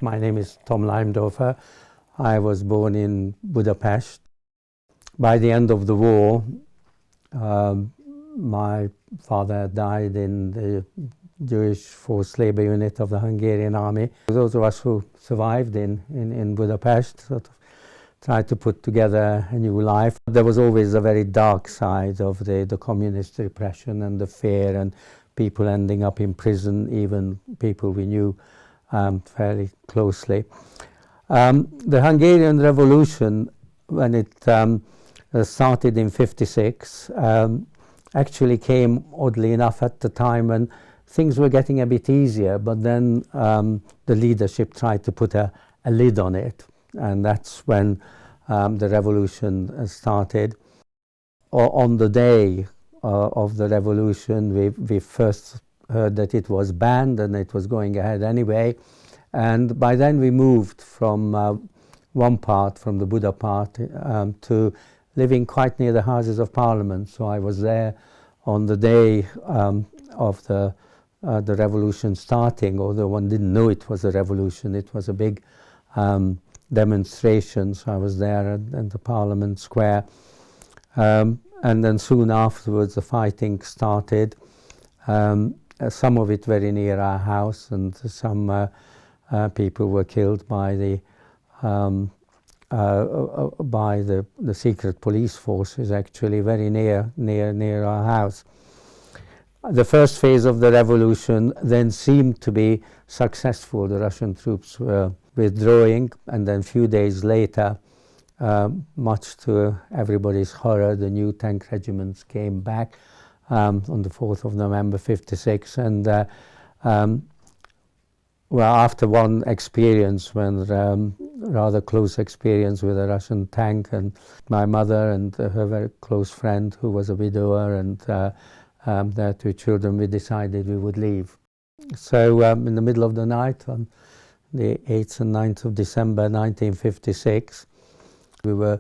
My name is Tom Leimdorfer. I was born in Budapest. By the end of the war, my father died in the Jewish forced labor unit of the Hungarian army. Those of us who survived in Budapest sort of tried to put together a new life. There was always a very dark side of the communist repression and the fear, and people ending up in prison, even people we knew fairly closely. The Hungarian Revolution, when it started in '56, actually came, oddly enough, at the time when things were getting a bit easier, but then the leadership tried to put a lid on it, and that's when the revolution started. On the day of the revolution, we first heard that it was banned and it was going ahead anyway, and by then we moved from one part, from the Buda part, to living quite near the Houses of Parliament. So I was there on the day of the revolution starting, although one didn't know it was a revolution. It was a big demonstration, so I was there at the Parliament Square. And then soon afterwards the fighting started, some of it very near our house, and some people were killed by the secret police forces, actually very near our house. The first phase of the revolution then seemed to be successful. The Russian troops were withdrawing, and then a few days later, much to everybody's horror, the new tank regiments came back on the 4th of November '56, and well, after one experience, when rather close experience with a Russian tank, and my mother and her very close friend, who was a widower, and their 2 children, we decided we would leave. So in the middle of the night, on the 8th and 9th of December 1956, we were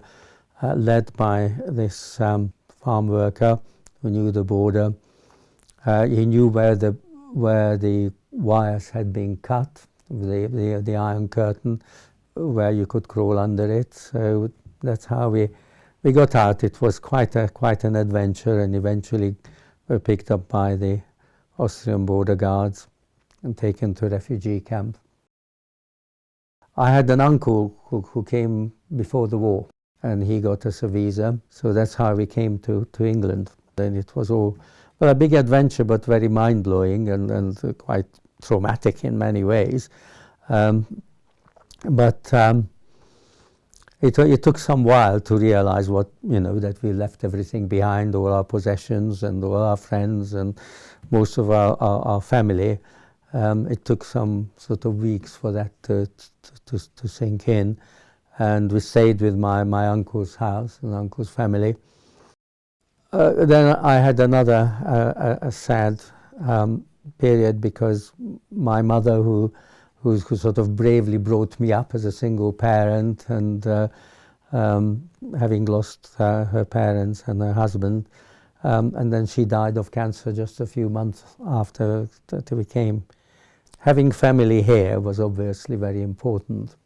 led by this farm worker who knew the border. He knew where the wires had been cut, the Iron Curtain, where you could crawl under it. So that's how we got out. It was quite an adventure, and eventually were picked up by the Austrian border guards and taken to a refugee camp. I had an uncle who came before the war, and he got us a visa, so that's how we came to England. And it was all, well, a big adventure, but very mind-blowing and quite traumatic in many ways. But it took some while to realize that we left everything behind, all our possessions and all our friends and most of our family. It took some sort of weeks for that to sink in, and we stayed with my uncle's house and uncle's family. Then I had another a sad period, because my mother, who sort of bravely brought me up as a single parent, and having lost her parents and her husband, and then she died of cancer just a few months after that we came. Having family here was obviously very important.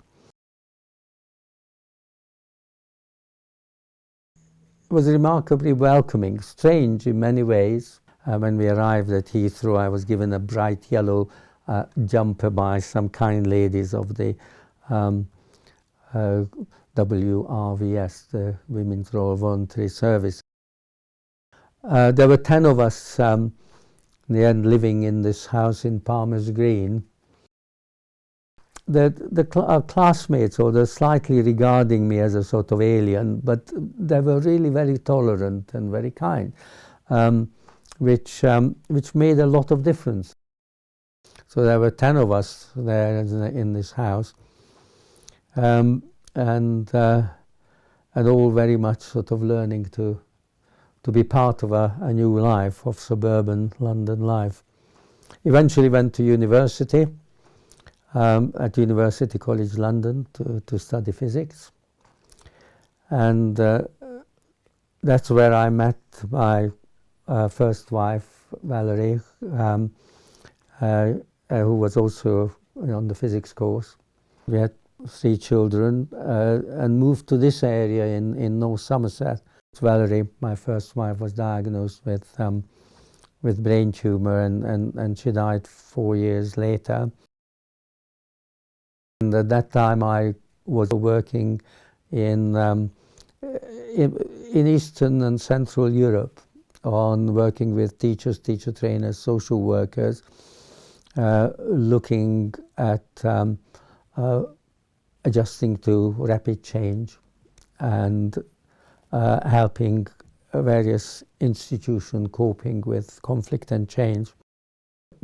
It was remarkably welcoming, strange in many ways. When we arrived at Heathrow, I was given a bright yellow jumper by some kind ladies of the WRVS, the Women's Royal Voluntary Service. There were 10 of us in the end living in this house in Palmer's Green. Our classmates, although slightly regarding me as a sort of alien, but they were really very tolerant and very kind, which made a lot of difference. So there were 10 of us there in this house, and all very much sort of learning to be part of a new life, of suburban London life. Eventually went to university, at University College London, to study physics, and that's where I met my first wife, Valerie, who was also on the physics course. We had 3 children and moved to this area in North Somerset. Valerie, my first wife, was diagnosed with brain tumor and she died 4 years later. And at that time I was working in Eastern and Central Europe on working with teachers, teacher trainers, social workers, looking at adjusting to rapid change and helping various institutions coping with conflict and change.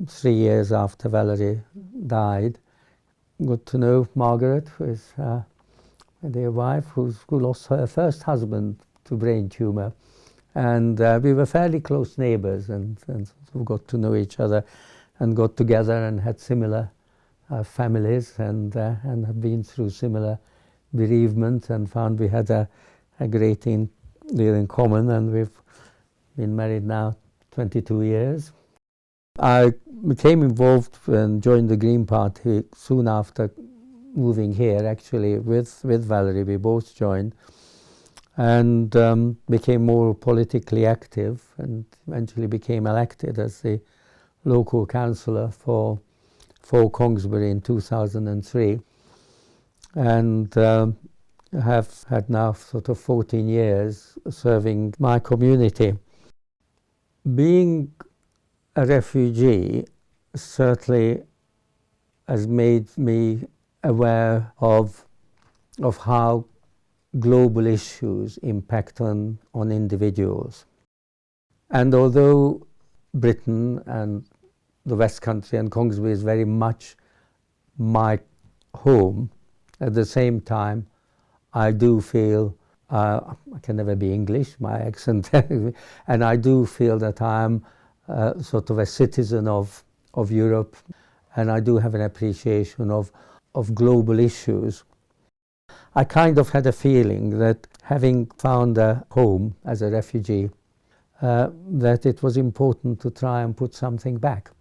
3 years after Valerie died, got to know Margaret, who is their wife, who lost her first husband to brain tumor. And we were fairly close neighbors and we got to know each other and got together and had similar families and have been through similar bereavement and found we had a great deal in common, and we've been married now 22 years. I became involved and joined the Green Party soon after moving here, actually, with Valerie. We both joined and became more politically active and eventually became elected as the local councillor for Hungary in 2003, and have had now sort of 14 years serving my community. Being a refugee certainly has made me aware of how global issues impact on individuals. And although Britain and the West Country and Hungary is very much my home, at the same time I do feel, I can never be English, my accent, and I do feel that I'm sort of a citizen of Europe, and I do have an appreciation of global issues. I kind of had a feeling that having found a home as a refugee, that it was important to try and put something back.